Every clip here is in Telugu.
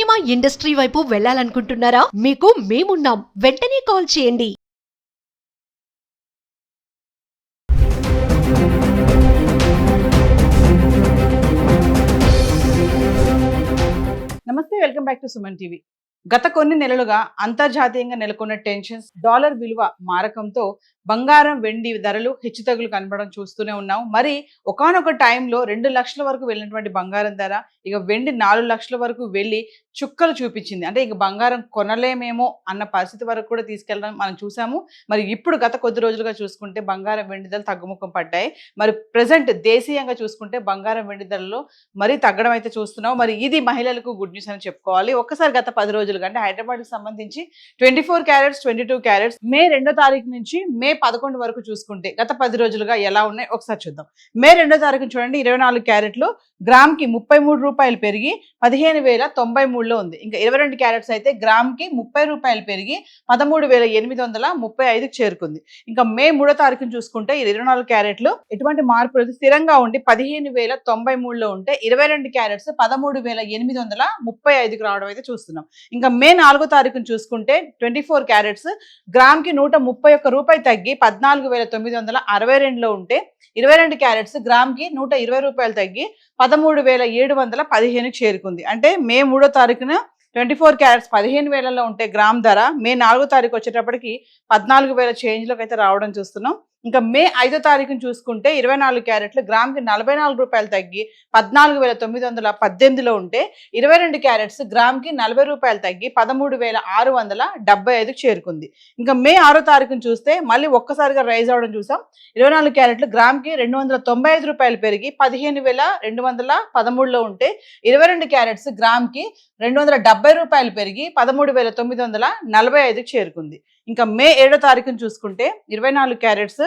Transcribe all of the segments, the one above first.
సినిమా ఇండస్ట్రీ వైపు వెళ్ళాలనుకుంటున్నారా? మీకు మేమున్నాం. వెంటనే కాల్ చేయండి. నమస్తే, welcome back to Suman TV. గత కొన్ని నెలలుగా అంతర్జాతీయంగా నెలకొన్న టెన్షన్స్, డాలర్ విలువ మారకంతో బంగారం వెండి ధరలు హెచ్చుతగ్గులు కనబడడం చూస్తూనే ఉన్నాం. మరి ఒకానొక టైంలో 2 లక్షల వరకు వెళ్ళినటువంటి బంగారం ధర ఇక వెండి 4 లక్షల వరకు వెళ్ళి చుక్కలు చూపించింది. అంటే ఇక బంగారం కొనలేమేమో అన్న పరిస్థితి వరకు కూడా తీసుకెళ్ళడం మనం చూసాము. మరి ఇప్పుడు గత కొద్ది రోజులుగా చూసుకుంటే బంగారం వెండి ధరలు తగ్గుముఖం పడ్డాయి. మరి ప్రజెంట్ దేశీయంగా చూసుకుంటే బంగారం వెండి ధరల్లో మరీ తగ్గడం అయితే చూస్తున్నాం. మరి ఇది మహిళలకు గుడ్ న్యూస్ అని చెప్పుకోవాలి. ఒక్కసారి గత 10 రోజులుగా అంటే హైదరాబాద్కి సంబంధించి 24 క్యారెట్స్ 22 క్యారెట్స్ మే 2వ తారీఖు నుంచి మే 11 వరకు చూసుకుంటే గత 10 రోజులుగా ఎలా ఉన్నాయి ఒకసారి చూద్దాం. మే 2వ తారీఖు చూడండి, 24 క్యారెట్లు గ్రామ్కి 33 రూపాయలు పెరిగి 15,093లో ఉంది. ఇంకా 22 క్యారెట్స్ అయితే గ్రామ్కి 30 రూపాయలు పెరిగి 13,835కి చేరుకుంది. ఇంకా మే 3వ తారీఖును చూసుకుంటే 24 క్యారెట్లు ఎటువంటి మార్పు లేదు, స్థిరంగా ఉండి 15,093లో ఉంటే 22 క్యారెట్స్ 13,835కి రావడం అయితే చూస్తున్నాం. ఇంకా మే 4వ తారీఖును చూసుకుంటే 24 క్యారెట్స్ గ్రామ్కి 131 రూపాయి తగ్గి 14,962లో ఉంటే 22 క్యారెట్స్ గ్రామ్కి 120 రూపాయలు తగ్గి 13,715కి చేరుకుంది. అంటే మే 3వ తారీఖున 24 క్యారెట్స్ 15,000లో ఉంటే గ్రామ్ ధర మే 4వ తారీఖు వచ్చేటప్పటికి 14,000 చేంజ్లోకి అయితే రావడం చూస్తున్నాం. ఇంకా మే 5వ తారీఖును చూసుకుంటే 24 క్యారెట్లు గ్రామ్కి 44 రూపాయలు తగ్గి 14,918లో ఉంటే 22 క్యారెట్స్ గ్రామ్కి 40 రూపాయలు తగ్గి 13,675కి చేరుకుంది. ఇంకా మే 6వ తారీఖును చూస్తే మళ్ళీ ఒక్కసారిగా రైజ్ అవడం చూసాం. 24 క్యారెట్లు గ్రామ్కి 295 రూపాయలు పెరిగి 15,213లో ఉంటే 22 క్యారెట్స్ గ్రామ్కి 270 రూపాయలు పెరిగి 13,945కి చేరుకుంది. ఇంకా మే 7వ తారీఖును చూసుకుంటే 24 క్యారెట్స్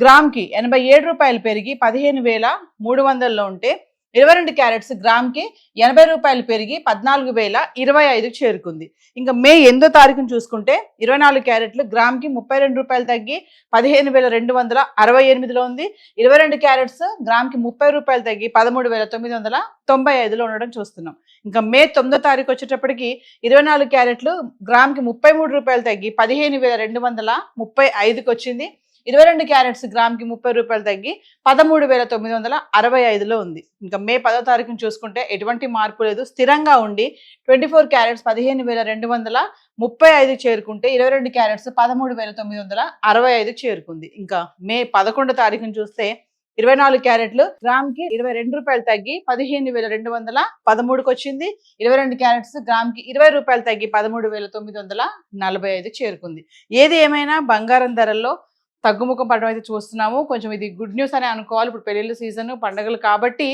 గ్రామ్కి 87 రూపాయలు పెరిగి 15,300లో ఉంటే 22 క్యారెట్స్ గ్రామ్కి 80 రూపాయలు పెరిగి 14,025కి చేరుకుంది. ఇంకా మే 8వ తారీఖును చూసుకుంటే 24 క్యారెట్లు గ్రామ్కి 32 రూపాయలు తగ్గి 15,268లో ఉంది. 22 క్యారెట్స్ గ్రామ్కి 30 రూపాయలు తగ్గి 13,995లో ఉండడం చూస్తున్నాం. ఇంకా మే 9వ తారీఖు వచ్చేటప్పటికి 24 క్యారెట్లు గ్రామ్కి 33 రూపాయలు తగ్గి 15,235కి వచ్చింది. 22 క్యారెట్స్ గ్రామ్కి 30 రూపాయలు తగ్గి 13,965లో ఉంది. ఇంకా మే 10వ తారీఖును చూసుకుంటే ఎటువంటి మార్పు లేదు, స్థిరంగా ఉండి 24 క్యారెట్స్ 15,235 చేరుకుంటే 22 క్యారెట్స్ 13,965 చేరుకుంది. ఇంకా మే 11వ తారీఖును చూస్తే 24 క్యారెట్లు గ్రామ్కి 22 రూపాయలు తగ్గి 15,213కి వచ్చింది. 22 క్యారెట్స్ గ్రామ్కి 20 రూపాయలు తగ్గి 13,945 చేరుకుంది. ఏది ఏమైనా బంగారం ధరల్లో తగ్గుముఖం పడడం అయితే చూస్తున్నాము. కొంచెం ఇది గుడ్ న్యూస్ అని అనుకోవాలి. ఇప్పుడు పెళ్లిళ్ళ సీజన్, పండుగలు కాబట్టి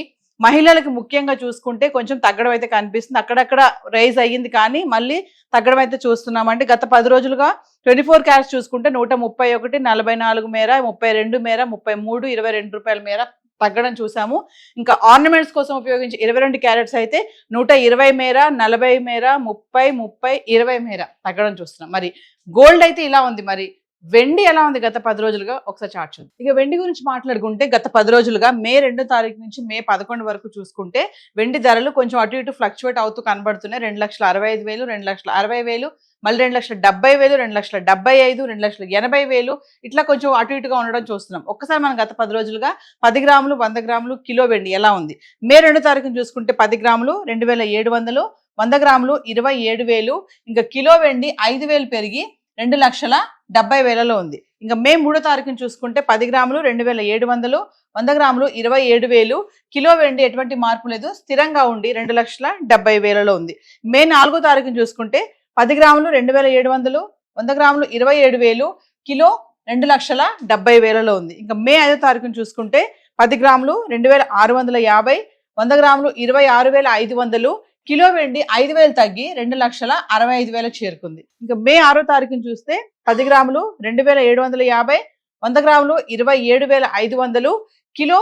మహిళలకు ముఖ్యంగా చూసుకుంటే కొంచెం తగ్గడం అయితే కనిపిస్తుంది. అక్కడక్కడ రైజ్ అయ్యింది కానీ మళ్ళీ తగ్గడం అయితే చూస్తున్నాం. అంటే గత 10 రోజులుగా 24 క్యారెట్స్ చూసుకుంటే 131, 44 మేర, 32 మేర, 33, 22 రూపాయల మేర తగ్గడం చూసాము. ఇంకా ఆర్నమెంట్స్ కోసం ఉపయోగించి 22 క్యారెట్స్ అయితే 120 మేర, 40 మేర, 30, 20 మేర తగ్గడం చూస్తున్నాం. మరి గోల్డ్ అయితే ఇలా ఉంది. మరి వెండి ఎలా ఉంది గత 10 రోజులుగా ఒకసారి చార్ట్ చూద్దాం. ఇక వెండి గురించి మాట్లాడుకుంటే గత 10 రోజులుగా మే 2వ తారీఖు నుంచి మే 11 వరకు చూసుకుంటే వెండి ధరలు కొంచెం అటు ఇటు ఫ్లక్చువేట్ అవుతూ కనబడుతున్నాయి. 2,65,000, 2,60,000, మళ్ళీ 2,70,000, 2,75,000, 2,80,000 ఇట్లా కొంచెం అటు ఇటుగా ఉండడం చూస్తున్నాం. ఒక్కసారి మనం గత 10 రోజులుగా 10 గ్రాములు 100 గ్రాములు కిలో వెండి ఎలా ఉంది. మే 2వ తారీఖును చూసుకుంటే 10 గ్రాములు 2,700, 100 గ్రాములు 27,000, ఇంకా కిలో వెండి 5,000 పెరిగి 2,70,000లో ఉంది. ఇంకా మే 3వ తారీఖును చూసుకుంటే 10 గ్రాములు 2,700, 100 గ్రాములు 27,000, కిలో వెండి ఎటువంటి మార్పు లేదు, స్థిరంగా ఉండి 2,70,000లో ఉంది. మే 4వ తారీఖును చూసుకుంటే 10 గ్రాములు 2,700, 100 గ్రాములు 27,000, కిలో 2,70,000లో ఉంది. ఇంకా మే 5వ తారీఖును చూసుకుంటే 10 గ్రాములు 2,650, 100 గ్రాములు 26,500, కిలో వెండి 5,000 తగ్గి 2,65,000 చేరుకుంది. ఇంకా మే 6వ తారీఖును చూస్తే 10 గ్రాములు 2,750, 100 గ్రాములు 27,500, కిలో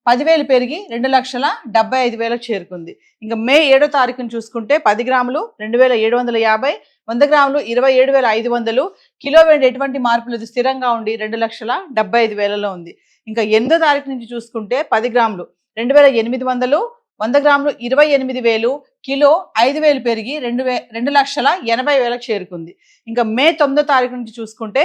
10,000 పెరిగి 2,75,000 చేరుకుంది. ఇంకా మే 7వ తారీఖును చూసుకుంటే 10 గ్రాములు 2,750, 100 గ్రాములు 27,500, కిలో వెండి ఎటువంటి మార్పు లేదు, స్థిరంగా ఉండి 2,75,000లో ఉంది. ఇంకా 8వ తారీఖు నుంచి చూసుకుంటే 10 గ్రాములు 2,800, 100 గ్రాములు 28,000, కిలో 5,000 పెరిగి 2,80,000 చేరుకుంది. ఇంకా మే 9వ తారీఖు నుంచి చూసుకుంటే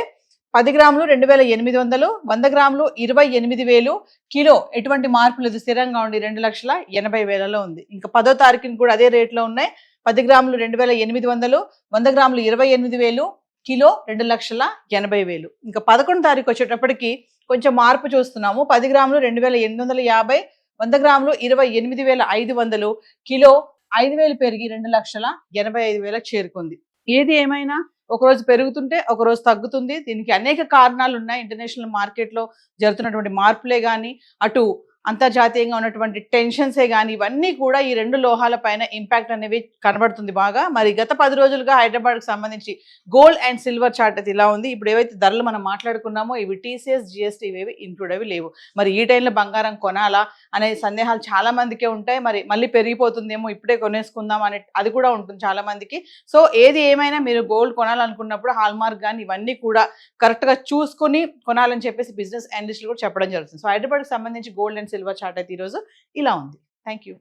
10 గ్రాములు 2,800, 100 గ్రాములు 28,000, కిలో ఎటువంటి మార్పు లేదు, స్థిరంగా ఉండి 2,80,000లో ఉంది. ఇంకా 10వ తారీఖుని కూడా అదే రేట్లో ఉన్నాయి. 10 గ్రాములు 2,800, 100 గ్రాములు 28,000, కిలో 2,80,000. ఇంకా 11వ తారీఖు వచ్చేటప్పటికి కొంచెం మార్పు చూస్తున్నాము. 10 గ్రాములు 2,850, 100 గ్రాములు 28,500, కిలో 5,000 పెరిగి 2,85,000 చేరుకుంది. ఏది ఏమైనా ఒకరోజు పెరుగుతుంటే ఒకరోజు తగ్గుతుంది. దీనికి అనేక కారణాలు ఉన్నాయి. ఇంటర్నేషనల్ మార్కెట్లో జరుగుతున్నటువంటి మార్పులే కానీ, అటు అంతర్జాతీయంగా ఉన్నటువంటి టెన్షన్సే కానీ, ఇవన్నీ కూడా ఈ 2 లోహాల పైన ఇంపాక్ట్ అనేవి కనబడుతుంది బాగా. మరి గత 10 రోజులుగా హైదరాబాద్కి సంబంధించి గోల్డ్ అండ్ సిల్వర్ చార్ట్ అయితే ఇలా ఉంది. ఇప్పుడు ఏవైతే ధరలు మనం మాట్లాడుకున్నామో ఇవి టీసీఎస్, జిఎస్టీ ఇవేవి ఇంక్లూడ్ అవి లేవు. మరి ఈ టైంలో బంగారం కొనాలా అనే సందేహాలు చాలా మందికే ఉంటాయి. మరి మళ్ళీ పెరిగిపోతుందేమో, ఇప్పుడే కొనేసుకుందాం అనే అది కూడా ఉంటుంది చాలా మందికి. సో ఏది ఏమైనా మీరు గోల్డ్ కొనాలనుకున్నప్పుడు హాల్మార్క్ కానీ ఇవన్నీ కూడా కరెక్ట్గా చూసుకుని కొనాలని చెప్పేసి బిజినెస్ అనలిస్టులు కూడా చెప్పడం జరుగుతుంది. సో హైదరాబాద్కి సంబంధించి గోల్డ్ అండ్ సిల్వర్ చార్ట్ అయితే ఈరోజు ఇలా ఉంది. Thank you.